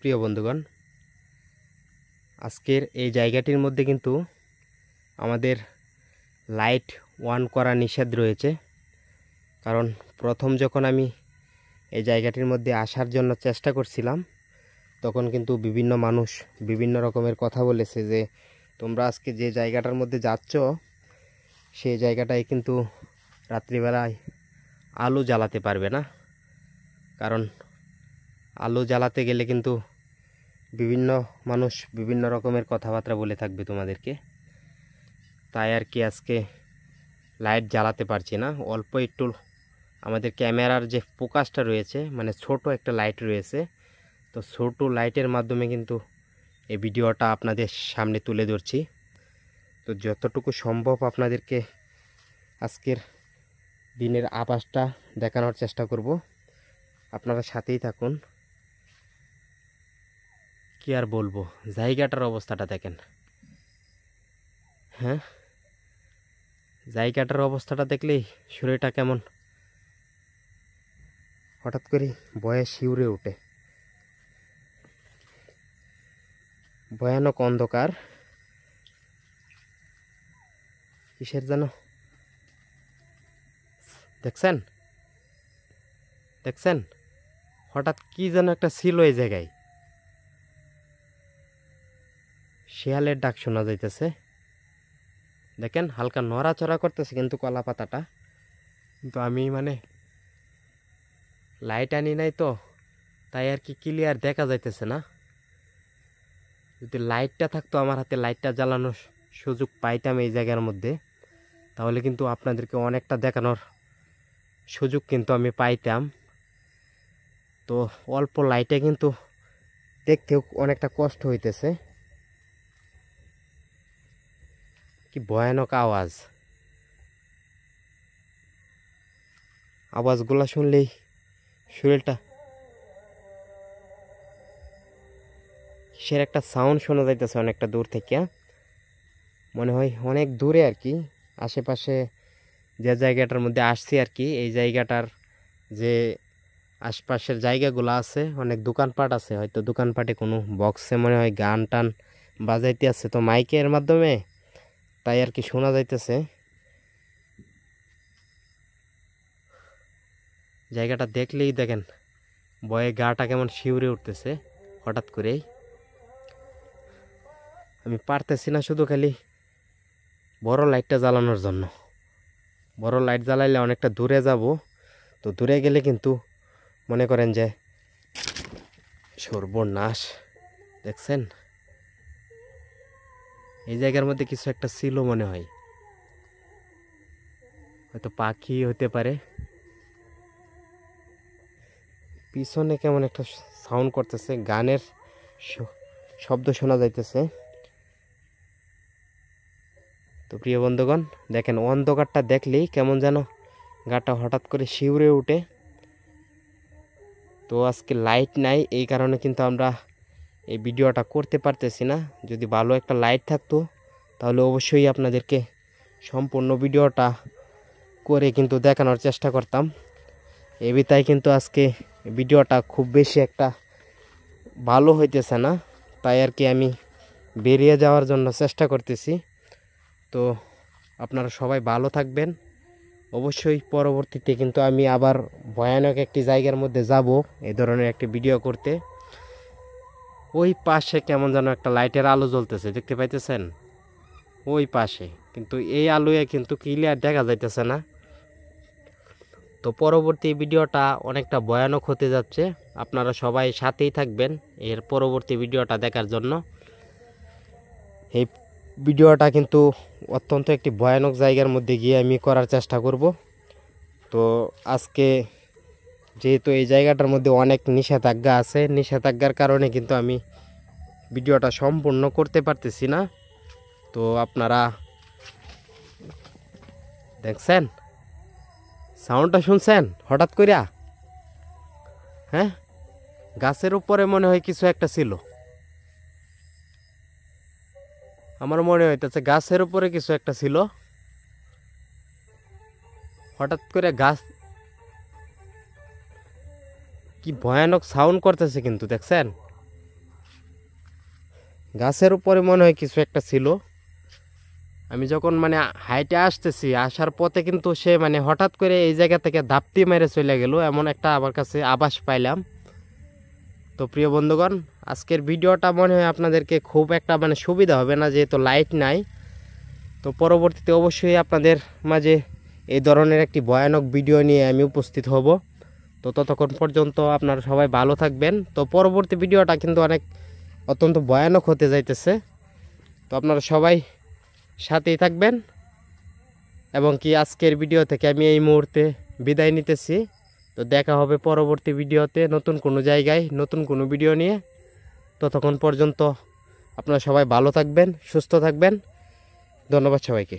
প্রিয় বন্ধুগণ, আজকের এই জায়গাটির মধ্যে কিন্তু আমাদের লাইট অন করা নিষেধ রয়েছে। কারণ প্রথম যখন আমি এই জায়গাটির মধ্যে আসার জন্য চেষ্টা করছিলাম, তখন কিন্তু বিভিন্ন মানুষ বিভিন্ন রকমের কথা বলেছে যে তোমরা আজকে যে জায়গাটার মধ্যে যাচ্ছ সেই জায়গাটায় কিন্তু রাত্রিবেলায় আলো জ্বালাতে পারবে না। কারণ আলো জ্বালাতে গেলে কিন্তু বিভিন্ন মানুষ বিভিন্ন রকমের কথাবার্তা বলে থাকবে তোমাদেরকে। তাই আর কি আজকে লাইট জ্বালাতে পারছি না। অল্প একটু আমাদের ক্যামেরার যে ফোকাসটা রয়েছে, মানে ছোট একটা লাইট রয়েছে, তো ছোট লাইটের মাধ্যমে কিন্তু এই ভিডিওটা আপনাদের সামনে তুলে ধরছি। তো যতটুকু সম্ভব আপনাদেরকে আজকের দিনের আভাসটা দেখানোর চেষ্টা করব। আপনারা সাথেই থাকুন। কি আর বলবো, জায়গাটার অবস্থাটা দেখেন। হ্যাঁ, জায়গাটার অবস্থাটা দেখলেই শরীরটা কেমন হঠাৎ করে ভয়ে শিউরে ওঠে। ভয়ানক অন্ধকার, কিসের যেন দেখছেন দেখছেন হঠাৎ কি যেন একটা ছিল এই জায়গায়। শিয়ালের ডাক শোনা যাইতেছে, দেখেন হালকা নড়াচড়া করতেছে কিন্তু কলা পাতাটা। কিন্তু আমি লাইট আনি নাই তো, তাই আর কি ক্লিয়ার দেখা যাইতেছে না। যদি লাইটটা থাকতো আমার হাতে, লাইটটা জ্বালানোর সুযোগ পাইতাম এই জায়গার মধ্যে, তাহলে কিন্তু আপনাদেরকে অনেকটা দেখানোর সুযোগ কিন্তু আমি পাইতাম। তো অল্প লাইটে কিন্তু দেখতেও অনেকটা কষ্ট হইতেছে। কি ভয়ানক আওয়াজগুলো শুনলেই শরীরটা, কিসের একটা সাউন্ড শোনা যাইতেছে অনেকটা দূর থেকে। মনে হয় অনেক দূরে আর কি, আশেপাশে যে জায়গাটার মধ্যে আসছি আর কি, এই জায়গাটার যে আশপাশের জায়গাগুলো আছে, অনেক দোকানপাট আছে। হয়তো দোকানপাটে কোনো বক্সে মনে হয় গান টান বাজাইতে আছে, তো মাইকের মাধ্যমে, তাই আর কি শোনা যাইতেছে। জায়গাটা দেখলেই দেখেন ভয়ে গাটা কেমন শিউরে উঠতেছে হঠাৎ করেই। আমি পারতেছি না শুধু খালি বড় লাইটটা জ্বালানোর জন্য। বড় লাইট জ্বালাইলে অনেকটা দূরে যাব, তো দূরে গেলে কিন্তু মনে করেন যে সর্বনাশ। দেখছেন এই জায়গার মধ্যে কিছু একটা ছিল মনে হয়, হয়তো পাখি হতে পারে। পিছনে কেমন একটা সাউন্ড করতেছে, গানের শব্দ শোনা যাইতেছে। তো প্রিয় বন্ধুগণ, দেখেন অন্ধকারটা দেখলেই কেমন যেন গাটা হঠাৎ করে শিউরে উঠে। তো আজকে লাইট নাই, এই কারণে কিন্তু আমরা এই ভিডিওটা করতে পারতেছি না। যদি ভালো একটা লাইট থাকতো তাহলে অবশ্যই আপনাদেরকে সম্পূর্ণ ভিডিওটা করে কিন্তু দেখানোর চেষ্টা করতাম। তাই কিন্তু আজকে ভিডিওটা খুব বেশি একটা ভালো হইতেছে না, তাই আর কি আমি বেরিয়ে যাওয়ার জন্য চেষ্টা করতেছি। তো আপনারা সবাই ভালো থাকবেন। অবশ্যই পরবর্তীতে কিন্তু আমি আবার ভয়ানক একটি জায়গার মধ্যে যাব এই ধরনের একটি ভিডিও করতে। ওই পাশে কেমন যেন একটা লাইটের আলো জ্বলতেছে, দেখতে পাইতেছেন ওই পাশে, কিন্তু এই আলোয় কিন্তু ক্লিয়ার দেখা যাইতেছে না। তো পরবর্তী ভিডিওটা অনেকটা ভয়ানক হতে যাচ্ছে, আপনারা সবাই সাথেই থাকবেন এর পরবর্তী ভিডিওটা দেখার জন্য। এই ভিডিওটা কিন্তু অত্যন্ত একটি ভয়ানক জায়গার মধ্যে গিয়ে আমি করার চেষ্টা করব। তো আজকে যেহেতু এই জায়গাটার মধ্যে অনেক নিষেধাজ্ঞা আছে, নিষেধাজ্ঞার কারণে কিন্তু আমি ভিডিওটা সম্পূর্ণ করতে পারতেছি না। তো আপনারা দেখছেন সাউন্ডটা শুনছেন হঠাৎ কইরা? হ্যাঁ, গাছের উপরে মনে হয় কিছু একটা ছিল। আমার মনে হইতেছে গাছের উপরে কিছু একটা ছিল। হঠাৎ করে গাছ, কি ভয়ানক সাউন্ড করতেছে কিন্তু দেখছেন। গাছের উপরে মনে হয় কিছু একটা ছিল। আমি যখন মানে হাইটে আসতেছি, আসার পথে কিন্তু সে মানে হঠাৎ করে এই জায়গা থেকে ধাপ্তি মেরে চলে গেল, এমন একটা আমার কাছে আভাস পাইলাম। তো প্রিয় বন্ধুগণ, আজকের ভিডিওটা মনে হয় আপনাদেরকে খুব একটা মানে সুবিধা হবে না, যেহেতু লাইট নাই। তো পরবর্তীতে অবশ্যই আপনাদের মাঝে এই ধরনের একটি ভয়ানক ভিডিও নিয়ে আমি উপস্থিত হব। তো ততক্ষণ পর্যন্ত আপনারা সবাই ভালো থাকবেন। তো পরবর্তী ভিডিওটা কিন্তু অত্যন্ত ভয়ানক হতে যাইতেছে। তো আপনারা সবাই সাথেই থাকবেন, এবং কি আজকের ভিডিও থেকে আমি এই মুহূর্তে বিদায় নিতেছি। তো দেখা হবে পরবর্তী ভিডিওতে নতুন কোনো জায়গায় নতুন কোনো ভিডিও নিয়ে। ততক্ষণ পর্যন্ত আপনারা সবাই ভালো থাকবেন, সুস্থ থাকবেন। ধন্যবাদ সবাইকে।